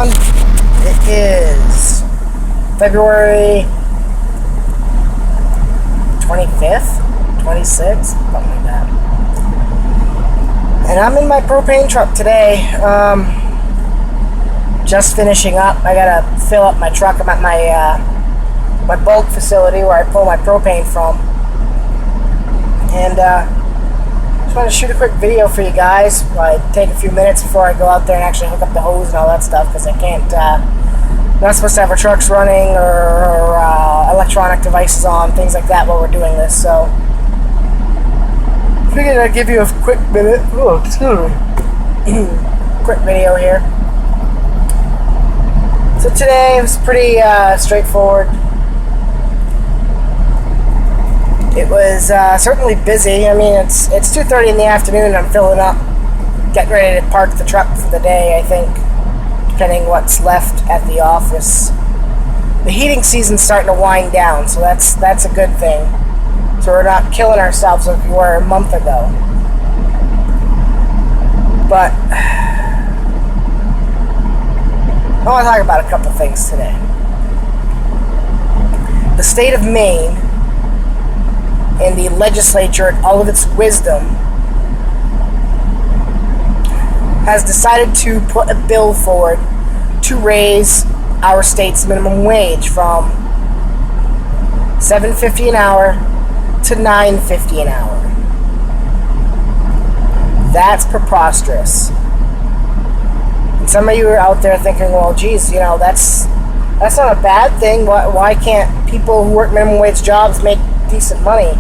It is February 25th, 26th, something like that. And I'm in my propane truck today. Just finishing up. I gotta fill up my truck. I'm at my bulk facility where I pull my propane from. And just want to shoot a quick video for you guys. Take a few minutes before I go out there and actually hook up the hose and all that stuff, because I can't. Not supposed to have our trucks running or electronic devices on, things like that while we're doing this. So figured I'd give you a quick minute. Oh, excuse me. Quick video here. So today was pretty straightforward. It was certainly busy. I mean, it's 2:30 in the afternoon and I'm filling up, getting ready to park the truck for the day, I think, depending what's left at the office. The heating season's starting to wind down, so that's a good thing. So we're not killing ourselves like we were a month ago. But I want to talk about a couple things today. The state of Maine and the legislature, in all of its wisdom, has decided to put a bill forward to raise our state's minimum wage from $7.50 an hour to $9.50 an hour. That's preposterous. And some of you are out there thinking, well, geez, you know, that's not a bad thing. Why can't people who work minimum wage jobs make decent money?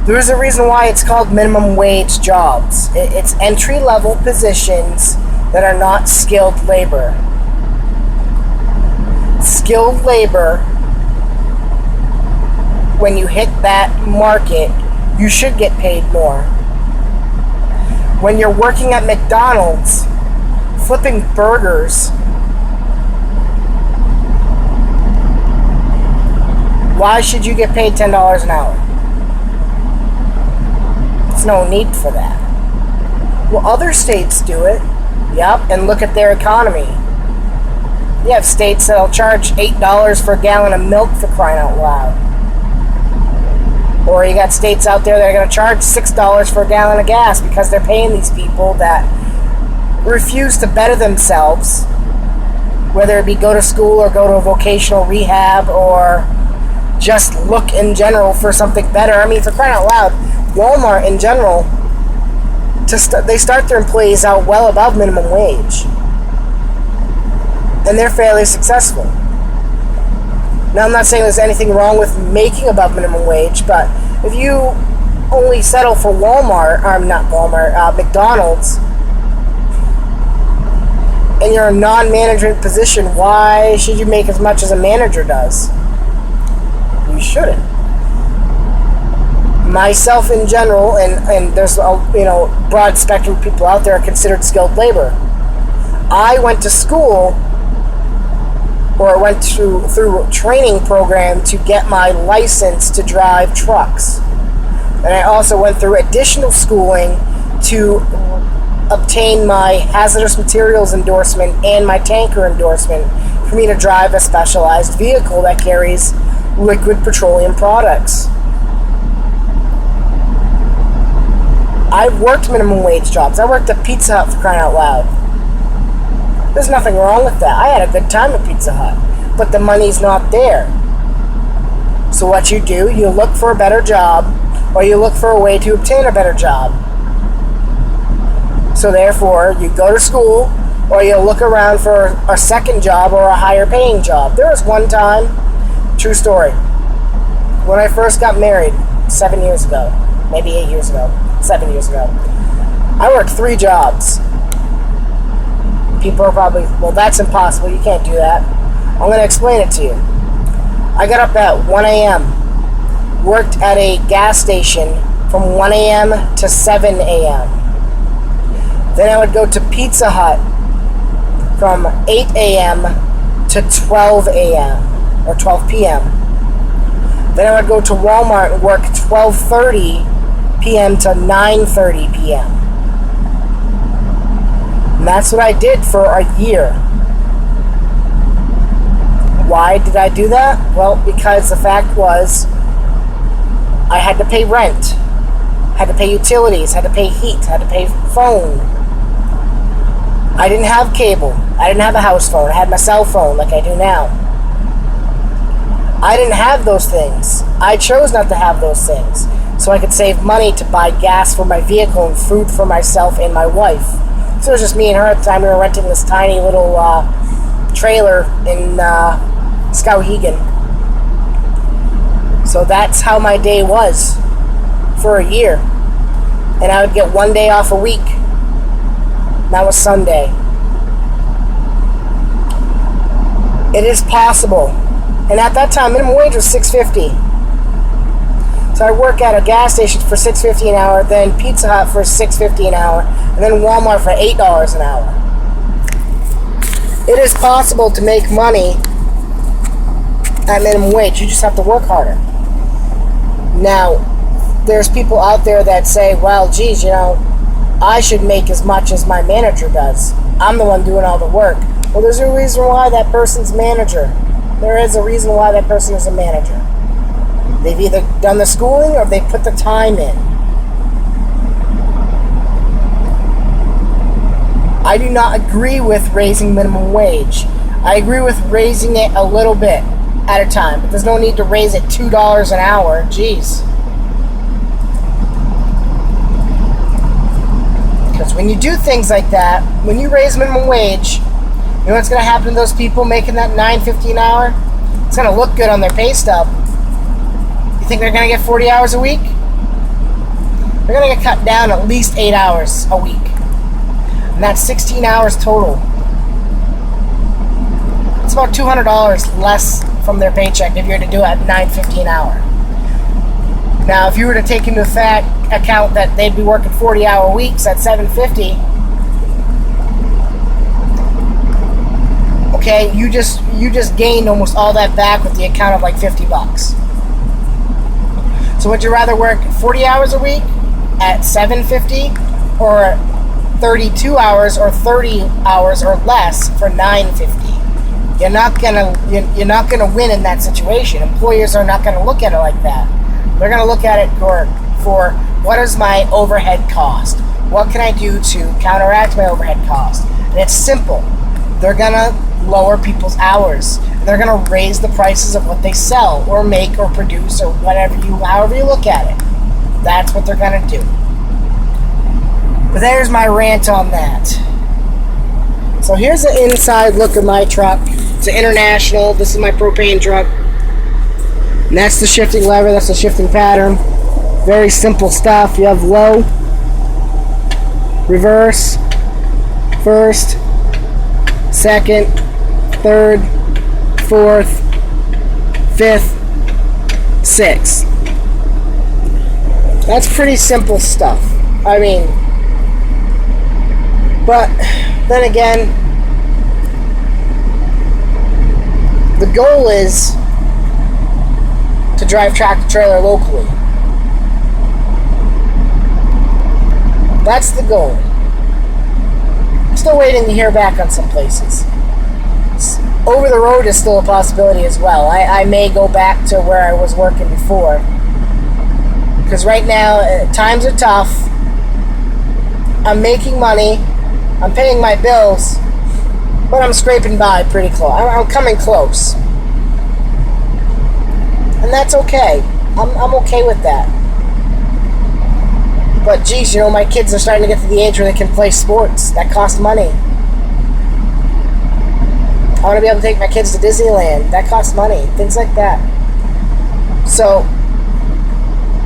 There's a reason why it's called minimum wage jobs. It's entry-level positions that are not skilled labor. Skilled labor, when you hit that market, you should get paid more. When you're working at McDonald's, flipping burgers, why should you get paid $10 an hour? There's no need for that. Well, other states do it. Yep, and look at their economy. You have states that'll charge $8 for a gallon of milk, for crying out loud. Or you got states out there that are going to charge $6 for a gallon of gas because they're paying these people that refuse to better themselves, whether it be go to school or go to a vocational rehab or just look in general for something better. I mean, for crying out loud, Walmart in general, they start their employees out well above minimum wage. And they're fairly successful. Now, I'm not saying there's anything wrong with making above minimum wage, but if you only settle for McDonald's, and you're a non-management position, why should you make as much as a manager does? You shouldn't. Myself in general, and there's a broad spectrum of people out there are considered skilled labor. I went to school, or went through a training program to get my license to drive trucks. And I also went through additional schooling to obtain my hazardous materials endorsement and my tanker endorsement for me to drive a specialized vehicle that carries liquid petroleum products. I've worked minimum wage jobs. I worked at Pizza Hut, for crying out loud. There's nothing wrong with that. I had a good time at Pizza Hut, but the money's not there. So what you do, you look for a better job, or you look for a way to obtain a better job. So therefore, you go to school, or you look around for a second job or a higher paying job. There was one time, true story, when I first got married 7 years ago, maybe 8 years ago, 7 years ago, I worked 3 jobs. People are probably, well, that's impossible. You can't do that. I'm going to explain it to you. I got up at 1 a.m., worked at a gas station from 1 a.m. to 7 a.m. Then I would go to Pizza Hut from 8 a.m. to 12 a.m. or 12 p.m. Then I would go to Walmart and work 12:30 p.m. to 9:30 p.m. And that's what I did for a year. Why did I do that? Well, because the fact was I had to pay rent, had to pay utilities, had to pay heat, had to pay phone. I didn't have cable. I didn't have a house phone. I had my cell phone like I do now. I didn't have those things. I chose not to have those things so I could save money to buy gas for my vehicle and food for myself and my wife. So it was just me and her at the time. We were renting this tiny little trailer in Skowhegan. So that's how my day was for a year. And I would get one day off a week. That was Sunday. It is possible. And at that time, minimum wage was $6.50. So I work at a gas station for $6.50 an hour, then Pizza Hut for $6.50 an hour, and then Walmart for $8 an hour. It is possible to make money at minimum wage. You just have to work harder. Now, there's people out there that say, well, geez, I should make as much as my manager does. I'm the one doing all the work. Well, there's a reason why that person's manager. There is a reason why that person is a manager. They've either done the schooling or they put the time in. I do not agree with raising minimum wage. I agree with raising it a little bit at a time, but there's no need to raise it $2 an hour. Jeez. Because when you do things like that, when you raise minimum wage, you know what's going to happen to those people making that $9.50 an hour? It's going to look good on their pay stub. You think they're going to get 40 hours a week? They're going to get cut down at least 8 hours a week. And that's 16 hours total. It's about $200 less from their paycheck if you were to do it at $9.50 an hour. Now, if you were to take into account that they'd be working 40-hour weeks at $7.50, okay, you just gained almost all that back with the account of like $50. So would you rather work 40 hours a week at $7.50 or 32 hours or 30 hours or less for $9.50? You're not gonna win in that situation. Employers are not gonna look at it like that. They're going to look at it for what is my overhead cost? What can I do to counteract my overhead cost? And it's simple. They're going to lower people's hours. They're going to raise the prices of what they sell or make or produce or however you look at it. That's what they're going to do. But there's my rant on that. So here's the inside look of my truck. It's an International. This is my propane truck. And that's the shifting lever, that's the shifting pattern. Very simple stuff. You have low, reverse, first, second, third, fourth, fifth, sixth. That's pretty simple stuff. I mean, but then again, the goal is to drive tractor trailer locally. That's the goal. I'm still waiting to hear back on some places. Over the road is still a possibility as well. I may go back to where I was working before. Because right now, times are tough. I'm making money. I'm paying my bills. But I'm scraping by pretty close. I'm coming close. And that's okay. I'm okay with that. But geez, my kids are starting to get to the age where they can play sports. That costs money. I want to be able to take my kids to Disneyland. That costs money. Things like that. So,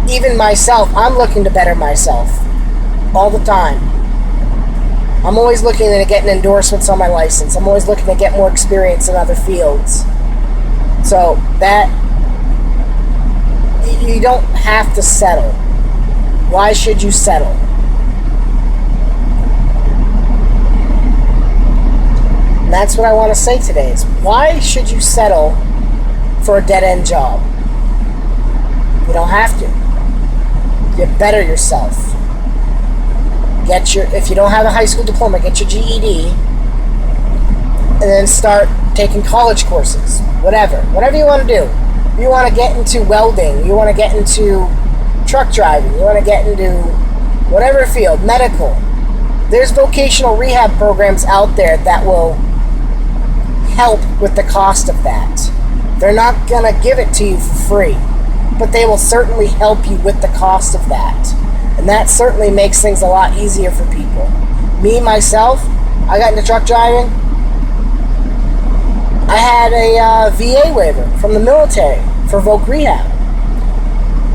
even myself, I'm looking to better myself. All the time. I'm always looking at getting endorsements on my license. I'm always looking to get more experience in other fields. So, you don't have to settle. Why should you settle? And that's what I want to say today is, why should you settle for a dead-end job? You don't have to. You better yourself. If you don't have a high school diploma, get your GED, and then start taking college courses. whatever you want to do. You want to get into welding, you want to get into truck driving, you want to get into whatever field, medical. There's vocational rehab programs out there that will help with the cost of that. They're not going to give it to you for free, but they will certainly help you with the cost of that. And that certainly makes things a lot easier for people. Me, myself, I got into truck driving. I had a VA waiver from the military for voc rehab.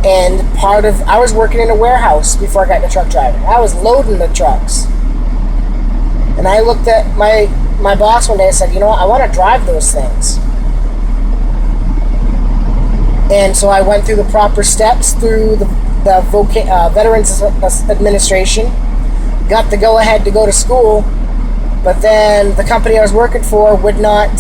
And I was working in a warehouse before I got into truck driving. I was loading the trucks. And I looked at my boss one day and said, you know what, I want to drive those things. And so I went through the proper steps through the Veterans Administration, got the go-ahead to go to school, but then the company I was working for would not.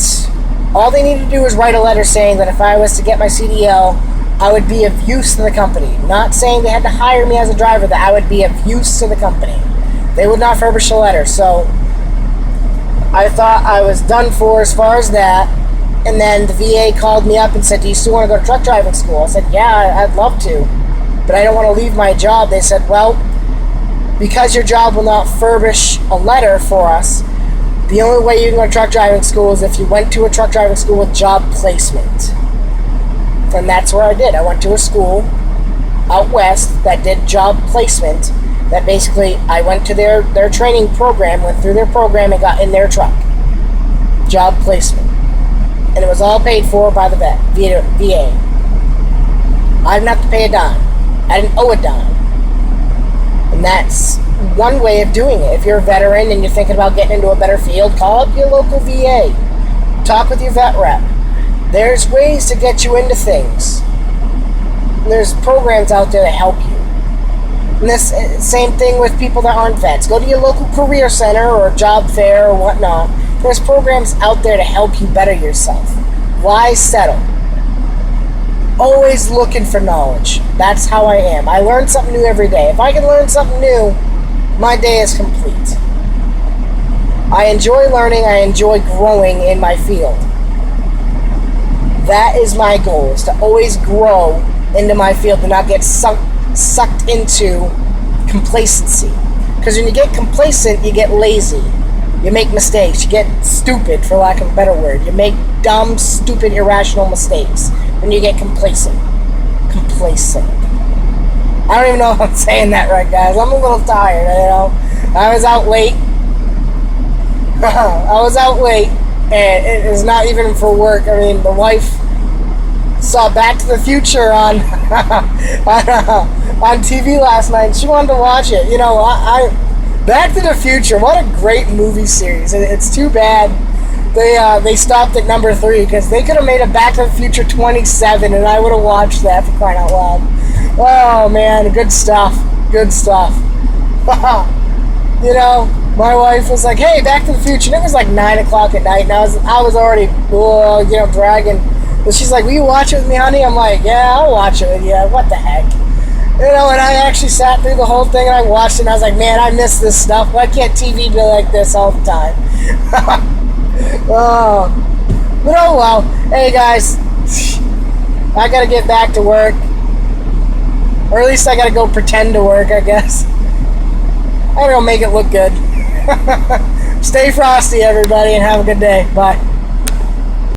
All they needed to do was write a letter saying that if I was to get my CDL, I would be of use to the company. Not saying they had to hire me as a driver, that I would be of use to the company. They would not furbish a letter, so I thought I was done for as far as that. And then the VA called me up and said, do you still want to go to truck driving school? I said, yeah, I'd love to, but I don't want to leave my job. They said, well, because your job will not furbish a letter for us, the only way you can go to truck driving school is if you went to a truck driving school with job placement. And that's where I did. I went to a school out west that did job placement, that basically I went to their training program, went through their program and got in their truck. Job placement. And it was all paid for by the VA. I didn't have to pay a dime. I didn't owe a dime. And that's one way of doing it. If you're a veteran and you're thinking about getting into a better field, call up your local VA. Talk with your vet rep. There's ways to get you into things. There's programs out there to help you. And this same thing with people that aren't vets. Go to your local career center or job fair or whatnot. There's programs out there to help you better yourself. Why settle? Always looking for knowledge. That's how I am. I learn something new every day. If I can learn something new, my day is complete. I enjoy learning. I enjoy growing in my field. That is my goal, is to always grow into my field and not get sucked into complacency. Because when you get complacent, you get lazy. You make mistakes. You get stupid, for lack of a better word. You make dumb, stupid, irrational mistakes when you get complacent. Complacent. I don't even know if I'm saying that right, guys. I'm a little tired, you know. I was out late. And it was not even for work. I mean, the wife saw Back to the Future on TV last night. She wanted to watch it. You know, Back to the Future, what a great movie series. It's too bad they stopped at number 3, because they could have made a Back to the Future 27 and I would have watched that, for crying out loud. Oh man, good stuff. Good stuff. You know, my wife was like, hey, Back to the Future. And it was like 9 o'clock at night and I was already, dragging. But she's like, will you watch it with me, honey? I'm like, yeah, I'll watch it with you. What the heck? You know, and I actually sat through the whole thing and I watched it and I was like, man, I miss this stuff. Why can't TV be like this all the time? But oh well. Hey guys, I gotta get back to work. Or at least I gotta go pretend to work, I guess. I gotta go make it look good. Stay frosty, everybody, and have a good day. Bye.